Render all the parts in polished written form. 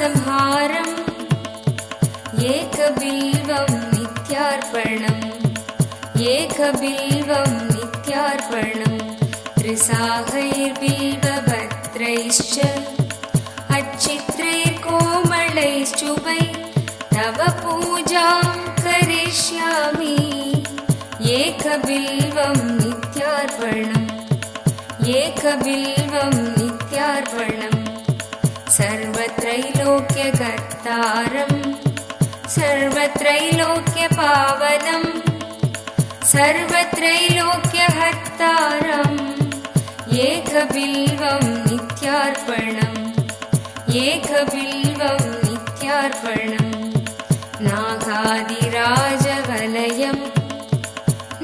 संहारम् एकबिल्वं नित्यार्पणम् एकबिल्वं नित्यार्पणम् त्रिसाहैर्बिल्वपत्रैश्च अच्छित्रैर्कोमलैश्चुभै तव पूजां करिष्यामि एकबिल्वं नित्यार्पणम् एकबिल्वं नित्यार्पणम् सर्वत्रैलोक्यकर्तारम् सर्वत्रैलोक्यपावनम् सर्वत्रैलोक्यहर्तारम् एकबिल्वं नित्यार्पणम् एकबिल्वं नित्यार्पणम् नागादिराजवलयम्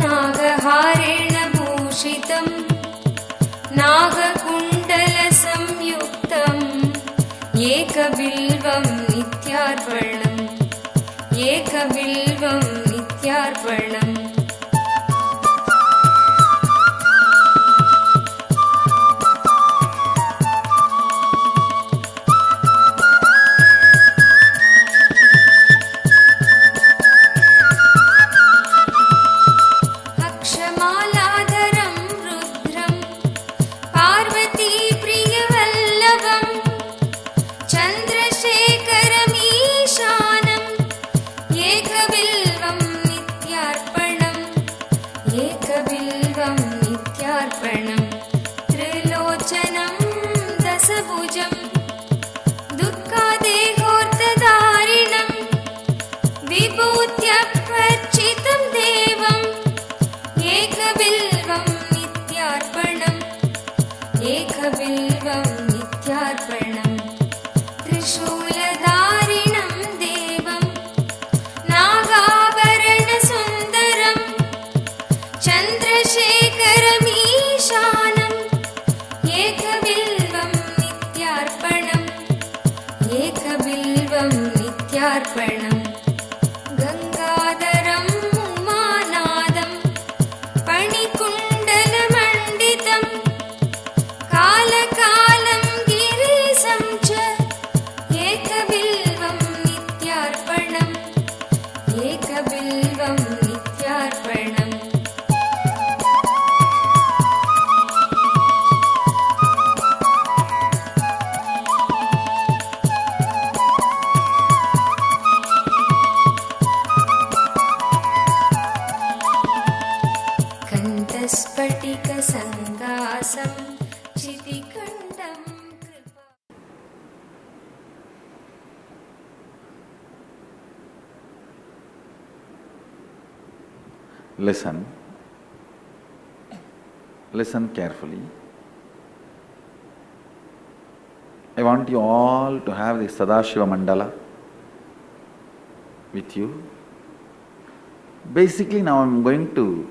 नागहारेण भूषितम् नागकुण्डलसंयुक्तम् एकबिल्वं नित्यार्पणम् एकबिल्वं नित्यार्पणम् त्रिलोचनं दशभुजं दुःखादेहोर्तधारिणं विभूत्यर्चितं देवम् एकबिल्वं नित्यार्पणम् एकबिल्वं नित्यार्पणम् त्रिशूलधारिणं देवं नागाभरणसुन्दरम् चन्द्रशेखरमीशानम् एकबिल्वं नित्यार्पणम् एकबिल्वं नित्यार्पणम् गङ्गाधरम् उमानादम् फणिकुण्डलमण्डितम् कालकालं गिरीशं च एकबिल्वं नित्यार्पणम् एकबिल्वं नित्यार्पणम् स्फटिकसङ्गासं चितिकण्डं कृपा। Listen carefully. I want you all to have the Sadashiva Mandala with you. Basically, now I'm going to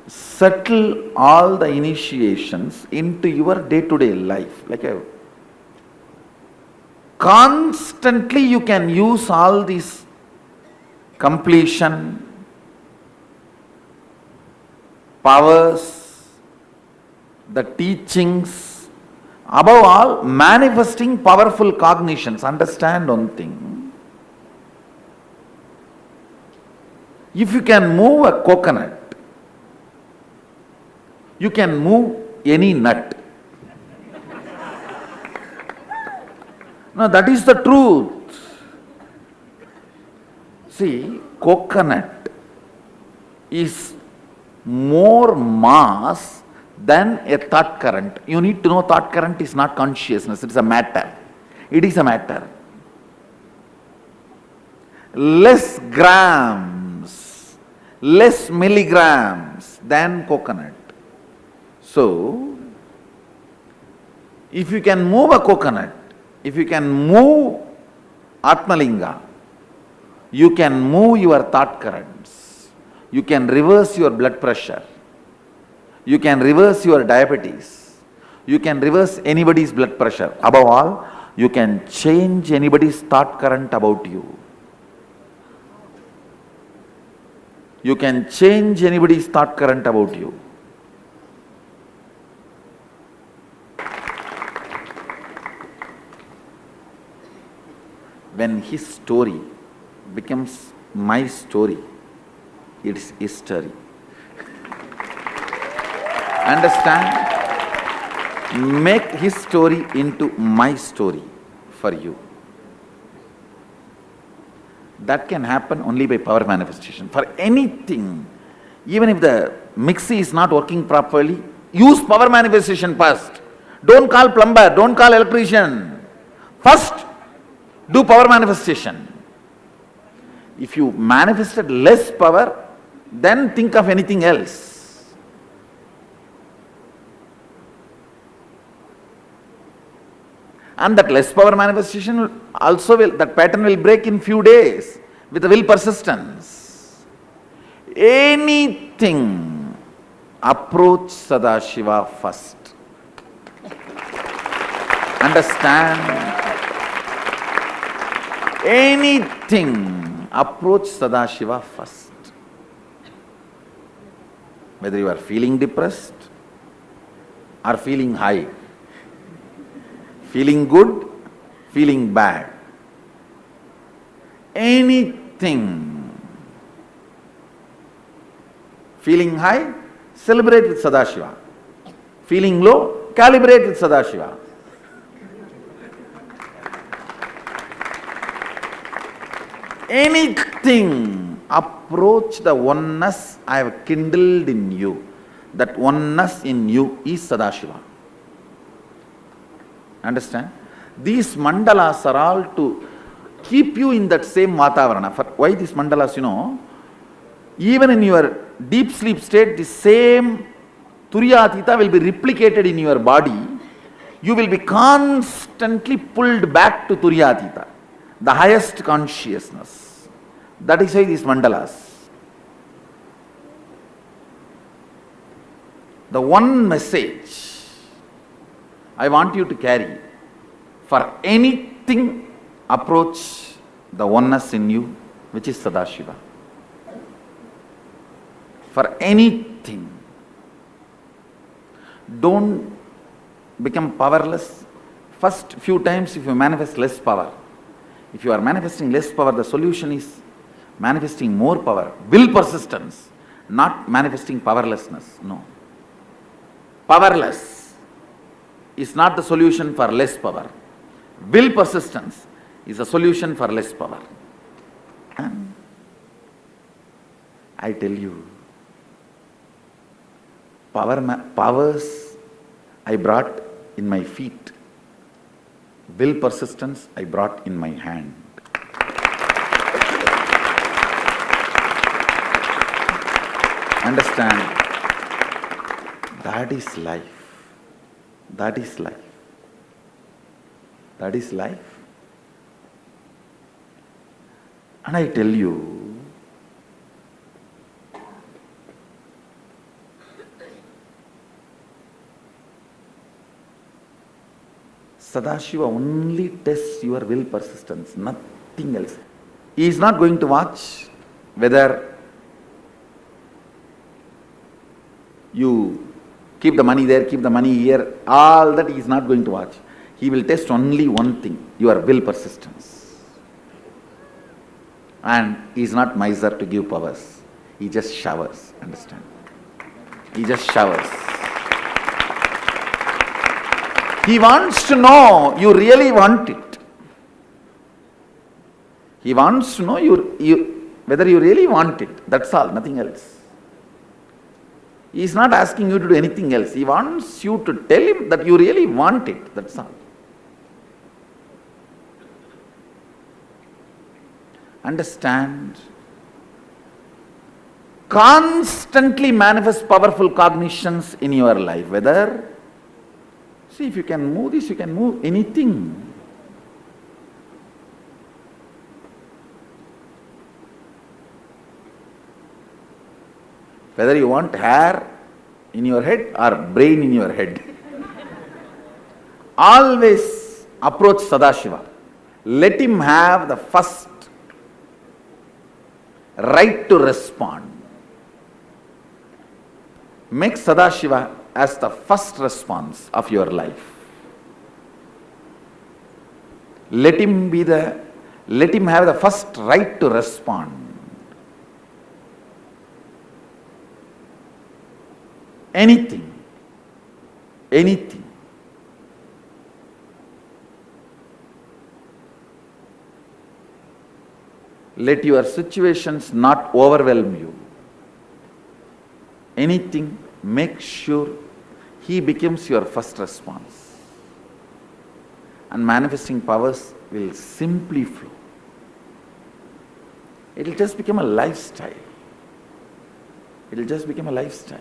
settle all the initiations into your day-to-day life. Constantly you can use all these completion, powers, the teachings, above all manifesting powerful cognitions. Understand one thing. If you can move a coconut, you can move any nut. No, that is the truth. See, coconut is more mass than a thought current. You need to know thought current is not consciousness, it is a matter. It is a matter. Less grams, less milligrams than coconut. So, if you can move a coconut, if you can move Atmalinga, you can move your thought currents, you can reverse your blood pressure, you can reverse your diabetes, you can reverse anybody's blood pressure. Above all, you can change anybody's thought current about you. You can change anybody's thought current about you. When his story becomes my story, it's history. Understand? Make his story into my story for you. That can happen only by power manifestation. For anything, even if the mixie is not working properly, use power manifestation first. Don't call plumber, don't call electrician. First, do power manifestation. If you manifested less power, then think of anything else. And that less power manifestation also that pattern will break in few days with the will persistence. Anything, approach Sadashiva first. Understand? Anything, approach Sadashiva first. Whether you are feeling depressed or feeling high, feeling good, feeling bad, anything. Feeling high, celebrate with Sadashiva. Feeling low, calibrate with Sadashiva. Anything, approach the oneness I have kindled in you. That oneness in you is Sadashiva. Understand? These mandalas are all to keep you in that same Vatavarana. For why these mandalas, even in your deep sleep state, the same Turiyatita will be replicated in your body. You will be constantly pulled back to Turiyatita, the highest consciousness. That is why these mandalas. The one message I want you to carry: for anything, approach the oneness in you, which is Sadashiva. For anything. Don't become powerless. First few times, if you manifest less power, if you are manifesting less power, the solution is manifesting more power. Will persistence, not manifesting powerlessness. No. Powerless is not the solution for less power. Will persistence is a solution for less power. And I tell you, powers I brought in my feet. Will persistence I brought in my hand. Understand? That is life. That is life. That is life. And I tell you, Sadashiva only tests your will persistence, nothing else. He is not going to watch whether you keep the money there, keep the money here, all that he is not going to watch. He will test only one thing, your will persistence. And he is not miser to give powers. He just showers, understand? He just showers. He wants to know you really want it. He wants to know whether you really want it. That's all, nothing else. He is not asking you to do anything else. He wants you to tell him that you really want it. That's all. Understand? Constantly manifest powerful cognitions in your life. Whether, see, if you can move this, you can move anything. Whether you want hair in your head or brain in your head. Always approach Sadashiva. Let him have the first right to respond. Make Sadashiva as the first response of your life. Let him be the Let him have the first right to respond. Anything. Anything. Let your situations not overwhelm you. Anything, make sure he becomes your first response. And manifesting powers will simply flow. It will just become a lifestyle. It will just become a lifestyle.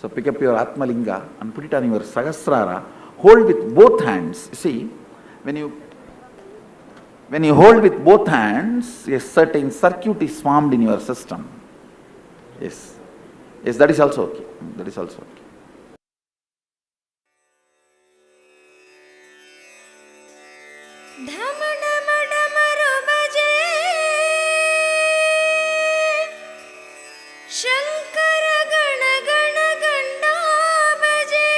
So pick up your Atmalinga and put it on your Sahasrara. Hold with both hands. See, when you hold with both hands, a certain circuit is formed in your system. Yes. Yes, that is also okay. That is also okay. ढम ढम डमरू बजे, शंकर गण गण घंटा बजे,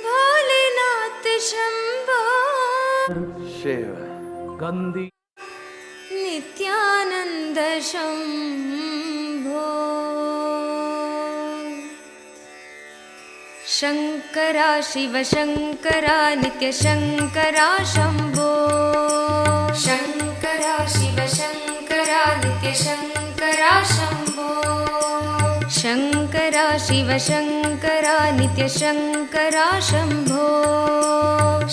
Bholenath Shambho Shiva. गंदी नित्यानंद शंभो, शंकरा शिव शंकरा नित्य शंकरा शंभो, शंकरा शिव शंकरा नित्य शंकरा शंभो, शंकरा शिव शंकरा नित्य शंकरा शंभो,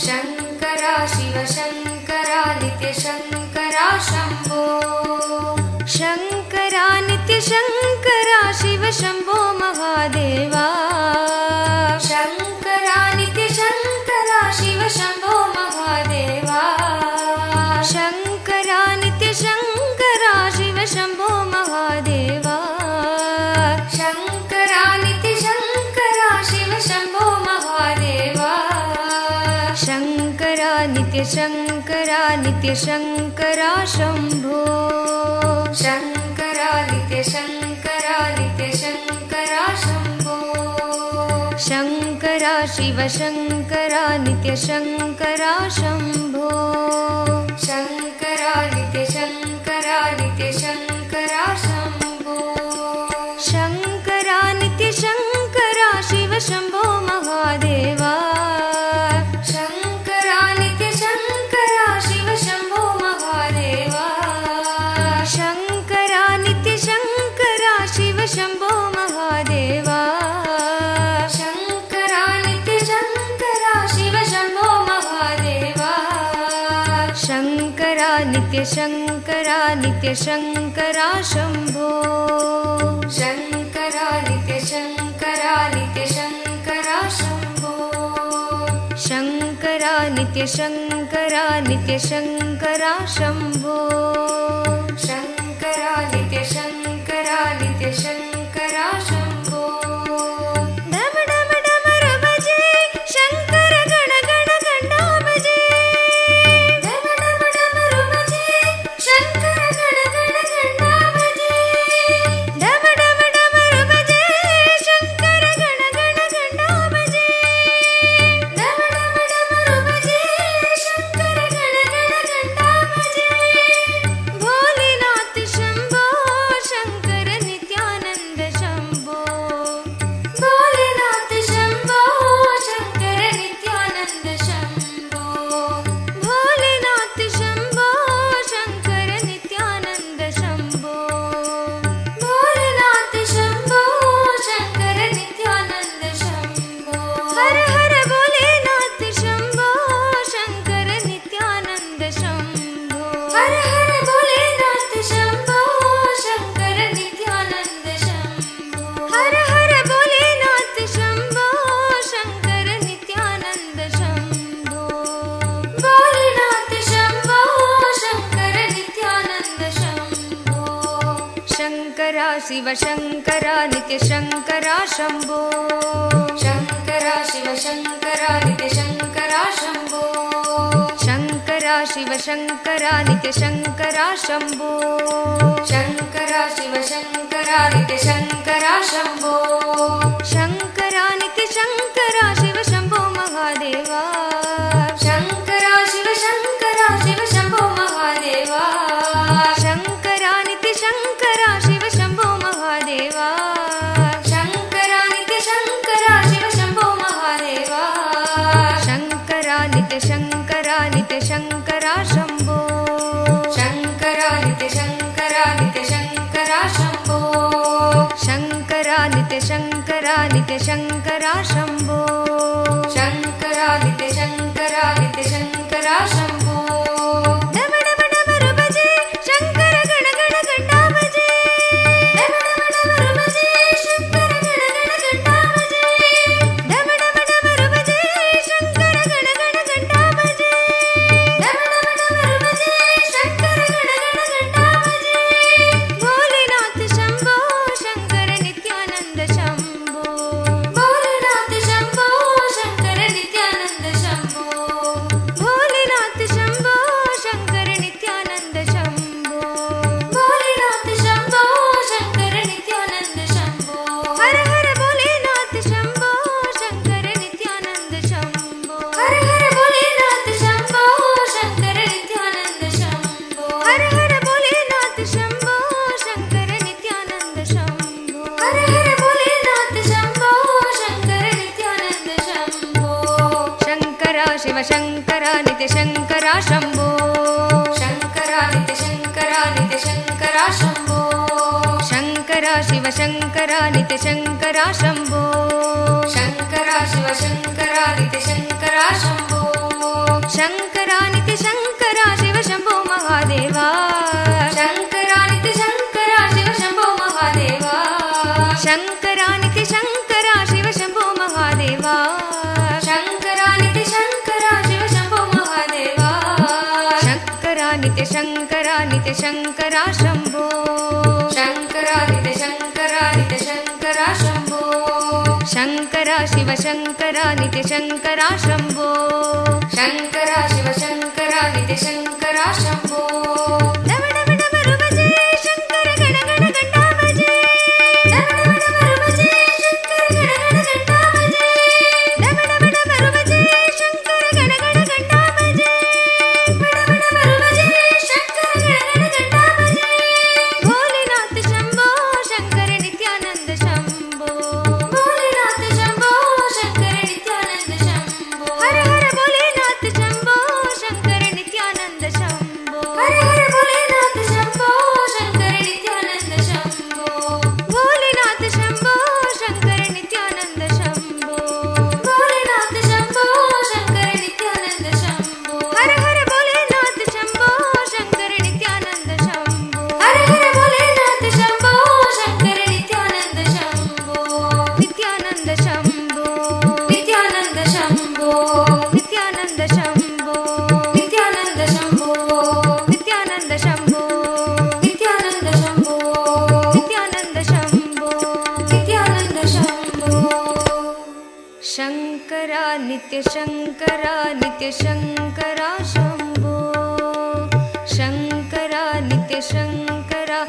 शंकरा शिव शंकरा नित्य शंकरा शंभो, शंकरा नित्य शंकरा शिव शंभो महादेवा, शंकरा नित्य शंकरा शिव शंभो महादेवा, शंकरा नित्य शंकरा शिव शंभो महादेवा, शंकरा नित्य शंकरा शिव शंभो महादेवा, शंकरा नित्य शंकरा नित्य शंकरा शंभो, शंकरा नित्य शंकरा नित्य शंकरा शंभो, शंकरा शिव शंकरा नित्य शंकरा शंभो, शंकरा नित्य शंकरा नित्य शंकरा शंभो, शंकरा नित्य शंकरा शिव शंभो महादेवा, शंकरा नित्य शंकरा शिव शंभो महादेवा, शंकरा नित्य शंकरा शिव शंभो महादेवा, शंकरा नित्य शंकरा शिव शंभो महादेवा, शंकरा नित्य शंकरा नित्य शंकरा शंभो, शंकरा नित्य शंकरा नित्य शंकरा शंभो, शंकरा नित्य शंकरा नित्य शंकरा शंभो, शंकरा नित्य शंकरा नित्य शंकरा शंभो, ढम ढम डमरू बजे, शंकर गण गण घंटा बजे, ढम ढम डमरू बजे, शंकर गण गण घंटा बजे, ढम ढम डमरू बजे, शंकर गण गण घंटा बजे, ढम ढम डमरू बजे, शंकर गण गण घंटा बजे, भोलेनाथ शंभो शंकर नित्यानंद शंभो, भोलेनाथ शंभो शंकर नित्यानंद शंभो, भोलेनाथ शंभो शंकर नित्यानंद शंभो, भोलेनाथ शंभो शंकर नित्यानंद शंभो, हर हर भोलेनाथ शंभो शंकर नित्यानंद शंभो, हर हर भोलेनाथ शंभो शंकर नित्यानंद शंभो, हर हर भोलेनाथ शंभो शंकर नित्यानंद शंभो, भोलेनाथ शंभो शंकर नित्यानंद शंभो, शंकरा शिव शंकरा नित्य शंकरा शंभो, शंकरा शिव शंकरा नित्य शंकरा शंभो, शंकरा शिव शंकरा नित्य शंकरा शंभो, शंकरा शिव शंकरा नित्य शंकरा शंभो, शंकरा नित्य शंकरा शङ्करा शिव शम्भो महादेवा शङ्करा शिव शङ्करा शिव शम्भो महादेवा शङ्करा नित्य शङ्करा शिव शम्भो महादेवा शङ्करा नित्य शङ्करा शिव शम्भो महादेवा शङ्करा नित्य शङ्करा शम्भो शङ्करा नित्य शङ्करा शम्भो शङ्करा नित्य शङ्करा शम्भो शङ्करा नित्य शङ्करा शम्भो डम डम डमरु बजे शङ्कर गण गण घण्टा बजे डम डम डमरु बजे शङ्कर गण गण घण्टा बजे डम डम डमरु बजे शङ्कर गण गण घण्टा बजे डम डम डमरु बजे शङ्कर गण गण घण्टा बजे भोलेनाथ शम्भो शङ्कर नित्यानन्द शम्भो भोलेनाथ शम्भो शङ्कर नित्यानन्द शम्भो भोलेनाथ शम्भो शङ्कर नित्यानन्द शम्भो भोलेनाथ शम्भो शङ्कर नित्यानन्द शम्भो हर हर भोलेनाथ शम्भो शङ्कर नित्यानन्द शम्भो हर हर भोलेनाथ शम्भो शङ्कर नित्यानन्द शम्भो हर हर भोलेनाथ शम्भो शङ्कर नित्यानन्द शम्भो हर हर भोलेनाथ शम्भो शङ्कर नित्यानन्द शम्भो शङ्करा शिव शङ्करा नित्य शङ्करा शम्भो शङ्करा नित्य शङ्करा शम्भो शङ्करा शिव शङ्करा नित्य शङ्करा शम्भो शङ्करा शिव शङ्करा नित्य शङ्करा शम्भो शङ्करा नित्य शङ्करा शिव शम्भो महादेवा शङ्करा नित्य शङ्करा शिव शम्भो महादेवा शङ्करा नित्य शङ्करा शिव शम्भो महादेवा शङ्करा नित्य शङ्करा शिव शम्भो महादेवा शङ्करा नित्य शङ्करा शम्भो शङ्करा नित्य शङ्करा शम्भो शङ्करा शिव शङ्करा नित्य शङ्करा शम्भो शङ्करा शिव शङ्करा नित्य शङ्करा शम्भो डम डम डमरु बजे शङ्कर गण गण घण्टा बजे डम डम डमरु बजे शङ्कर गण गण घण्टा बजे डम डम डमरु बजे शङ्कर गण गण घण्टा बजे डम डमरु बजे शङ्कर गण गण घण्टा बजे भोलेनाथ शम्भो शङ्कर नित्यानन्द शम्भो भोलेनाथ शम्भो शङ्कर नित्यानन्द शम्भो हर हर भोलेनाथ शम्भो शङ्कर नित्यानन्द शम्भो हर हर भोलेनाथ शम्भो शङ्कर नित्यानन्द शम्भो भोलेनाथ शम्भो शङ्कर नित्यानन्द शम्भो भोलेनाथ शम्भो शङ्कर नित्यानन्द शम्भो हर हर भोलेनाथ शम्भो शङ्कर नित्यानन्द शम्भो हर हर भोलेनाथ शम्भो शङ्कर नित्यानन्द शम्भो नित्यानन्द शम्भो नित्यानन्द शम्भो नित्यानन्द शम्भो नित्यानन्द शम्भो नित्यानन्द शम्भो नित्यानन्द शम्भो नित्यानन्द शम्भो नित्यानन्द शम्भो शङ्करा नित्य शङ्करा शम्भो शङ्करा नित्य शङ्करा